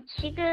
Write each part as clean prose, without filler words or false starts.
지금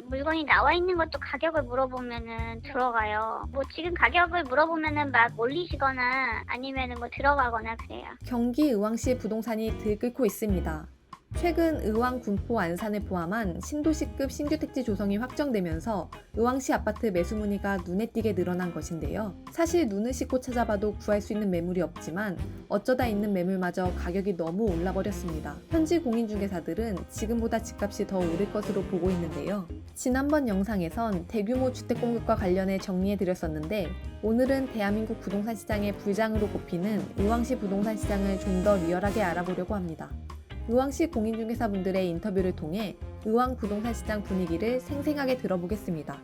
물건이 나와 있는 것도 가격을 물어보면은 들어가요. 뭐 지금 가격을 물어보면은 막 올리시거나 아니면은 뭐 들어가거나 그래요. 경기 의왕시 부동산이 들끓고 있습니다. 최근 의왕, 군포, 안산을 포함한 신도시급 신규 택지 조성이 확정되면서 의왕시 아파트 매수 문의가 눈에 띄게 늘어난 것인데요. 사실 눈을 씻고 찾아봐도 구할 수 있는 매물이 없지만 어쩌다 있는 매물마저 가격이 너무 올라버렸습니다. 현지 공인중개사들은 지금보다 집값이 더 오를 것으로 보고 있는데요. 지난번 영상에선 대규모 주택 공급과 관련해 정리해드렸었는데 오늘은 대한민국 부동산 시장의 불장으로 꼽히는 의왕시 부동산 시장을 좀 더 리얼하게 알아보려고 합니다. 의왕시 공인중개사분들의 인터뷰를 통해 의왕 부동산 시장 분위기를 생생하게 들어보겠습니다.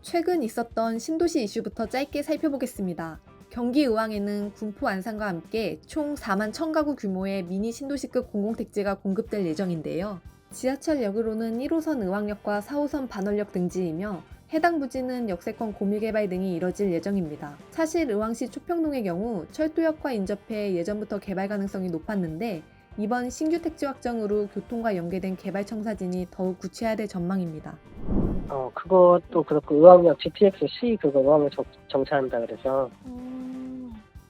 최근 있었던 신도시 이슈부터 짧게 살펴보겠습니다. 경기 의왕에는 군포 안산과 함께 총 4만 1000가구 규모의 미니 신도시급 공공택지가 공급될 예정인데요. 지하철역으로는 1호선 의왕역과 4호선 반월역 등지이며 해당 부지는 역세권 고밀개발 등이 이뤄질 예정입니다. 사실 의왕시 초평동의 경우 철도역과 인접해 예전부터 개발 가능성이 높았는데 이번 신규 택지 확정으로 교통과 연계된 개발 청사진이 더욱 구체화될 전망입니다. 그것도 그렇고 의왕역 GTX-C 그거 의왕역 정차한다 그래서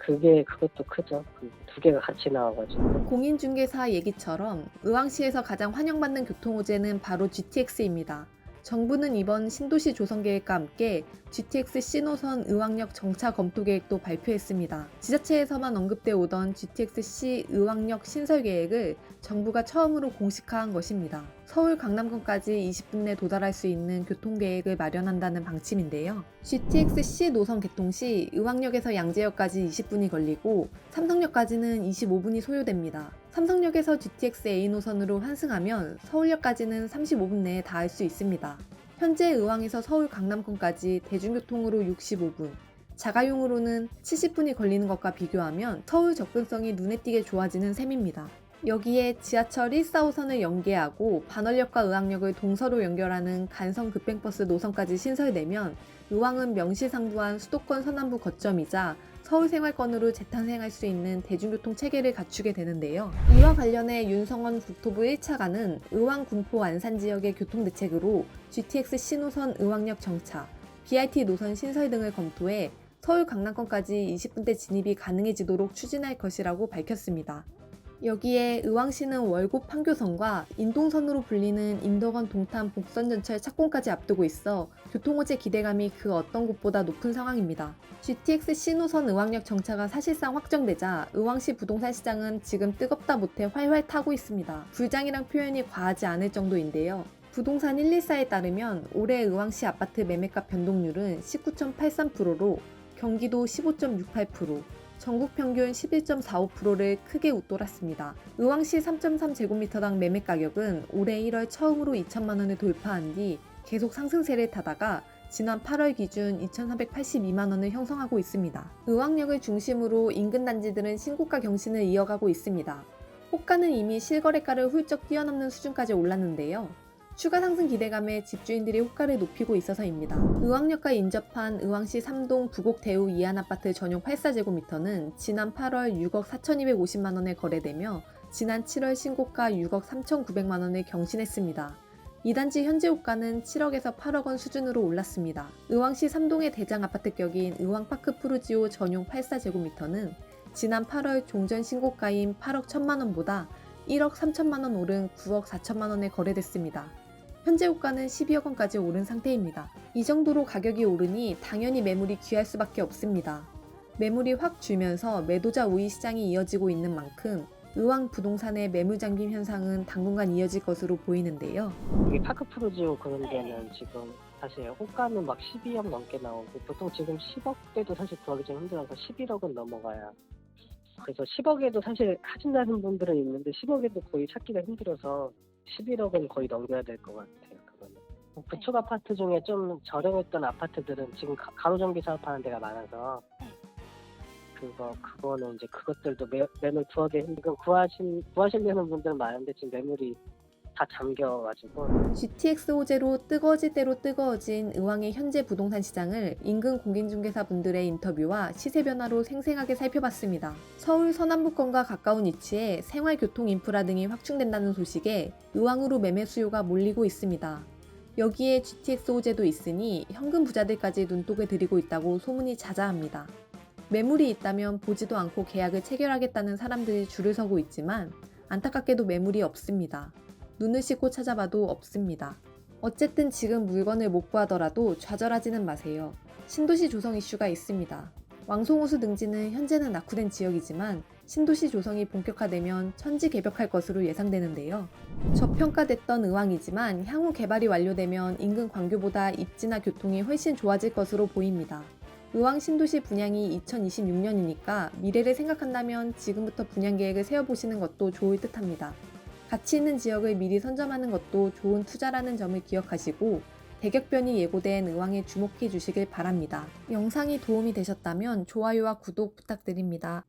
그것도 크죠. 그 두 개가 같이 나와가지고. 공인중개사 얘기처럼 의왕시에서 가장 환영받는 교통호재는 바로 GTX입니다. 정부는 이번 신도시 조성 계획과 함께 GTX C노선 의왕역 정차 검토 계획도 발표했습니다. 지자체에서만 언급돼 오던 GTX-C 의왕역 신설 계획을 정부가 처음으로 공식화한 것입니다. 서울 강남권까지 20분 내 도달할 수 있는 교통 계획을 마련한다는 방침인데요. GTX-C 노선 개통 시 의왕역에서 양재역까지 20분이 걸리고 삼성역까지는 25분이 소요됩니다. 삼성역에서 GTX-A 노선으로 환승하면 서울역까지는 35분 내에 닿을 수 있습니다. 현재 의왕에서 서울 강남권까지 대중교통으로 65분, 자가용으로는 70분이 걸리는 것과 비교하면 서울 접근성이 눈에 띄게 좋아지는 셈입니다. 여기에 지하철 1, 4호선을 연계하고 반월역과 의왕역을 동서로 연결하는 간선 급행버스 노선까지 신설되면 의왕은 명실상부한 수도권 서남부 거점이자 서울 생활권으로 재탄생할 수 있는 대중교통 체계를 갖추게 되는데요. 이와 관련해 윤성원 국토부 1차관은 의왕, 군포, 안산 지역의 교통대책으로 GTX C노선 의왕역 정차, BRT 노선 신설 등을 검토해 서울 강남권까지 20분대 진입이 가능해지도록 추진할 것이라고 밝혔습니다. 여기에 의왕시는 월곡 판교선과 인동선으로 불리는 인덕원 동탄 복선전철 착공까지 앞두고 있어 교통호재 기대감이 그 어떤 곳보다 높은 상황입니다. GTX C노선 의왕역 정차가 사실상 확정되자 의왕시 부동산 시장은 지금 뜨겁다 못해 활활 타고 있습니다. 불장이란 표현이 과하지 않을 정도인데요. 부동산 114에 따르면 올해 의왕시 아파트 매매가 변동률은 19.83%로 경기도 15.68%, 전국 평균 11.45%를 크게 웃돌았습니다. 의왕시 3.3제곱미터당 매매 가격은 올해 1월 처음으로 2천만 원을 돌파한 뒤 계속 상승세를 타다가 지난 8월 기준 2,482만 원을 형성하고 있습니다. 의왕역을 중심으로 인근 단지들은 신고가 경신을 이어가고 있습니다. 호가는 이미 실거래가를 훌쩍 뛰어넘는 수준까지 올랐는데요. 추가 상승 기대감에 집주인들이 호가를 높이고 있어서입니다. 의왕역과 인접한 의왕시 3동 부곡 대우 이안아파트 전용 84제곱미터는 지난 8월 6억 4,250만 원에 거래되며 지난 7월 신고가 6억 3,900만 원을 경신했습니다. 이 단지 현재 호가는 7억에서 8억 원 수준으로 올랐습니다. 의왕시 3동의 대장 아파트격인 의왕파크 푸르지오 전용 84제곱미터는 지난 8월 종전 신고가인 8억 1천만 원보다 1억 3천만 원 오른 9억 4천만 원에 거래됐습니다. 현재 호가는 12억 원까지 오른 상태입니다. 이 정도로 가격이 오르니 당연히 매물이 귀할 수밖에 없습니다. 매물이 확 줄면서 매도자 우위 시장이 이어지고 있는 만큼 의왕 부동산의 매물 잠김 현상은 당분간 이어질 것으로 보이는데요. 이게 파크 프루지오 그런 데는 지금 사실 호가는 막 12억 넘게 나오고 보통 지금 10억대도 사실 구하기 좀 힘들어서 11억은 넘어가야. 그래서 10억에도 사실 하신다는 분들은 있는데 10억에도 거의 찾기가 힘들어서 11억은 거의 넘겨야 될 것 같아요. 그거는. 구축 아파트 중에 좀 저렴했던 아파트들은 지금 가로정비 사업하는 데가 많아서 그거는 이제 그것들도 매물 구하기 힘들고 구하시려는 분들은 많은데 지금 매물이 다 잠겨가지고. GTX 호재로 뜨거워질 대로 뜨거워진 의왕의 현재 부동산 시장을 인근 공인중개사 분들의 인터뷰와 시세 변화로 생생하게 살펴봤습니다. 서울 서남부권과 가까운 위치에 생활교통 인프라 등이 확충된다는 소식에 의왕으로 매매 수요가 몰리고 있습니다. 여기에 GTX 호재도 있으니 현금 부자들까지 눈독을 들이고 있다고 소문이 자자합니다. 매물이 있다면 보지도 않고 계약을 체결하겠다는 사람들이 줄을 서고 있지만 안타깝게도 매물이 없습니다. 눈을 씻고 찾아봐도 없습니다. 어쨌든 지금 물건을 못 구하더라도 좌절하지는 마세요. 신도시 조성 이슈가 있습니다. 왕송호수 능지는 현재는 낙후된 지역이지만 신도시 조성이 본격화되면 천지개벽할 것으로 예상되는데요. 저평가됐던 의왕이지만 향후 개발이 완료되면 인근 광교보다 입지나 교통이 훨씬 좋아질 것으로 보입니다. 의왕 신도시 분양이 2026년이니까 미래를 생각한다면 지금부터 분양 계획을 세워보시는 것도 좋을 듯합니다. 가치 있는 지역을 미리 선점하는 것도 좋은 투자라는 점을 기억하시고 대격변이 예고된 의왕에 주목해 주시길 바랍니다. 영상이 도움이 되셨다면 좋아요와 구독 부탁드립니다.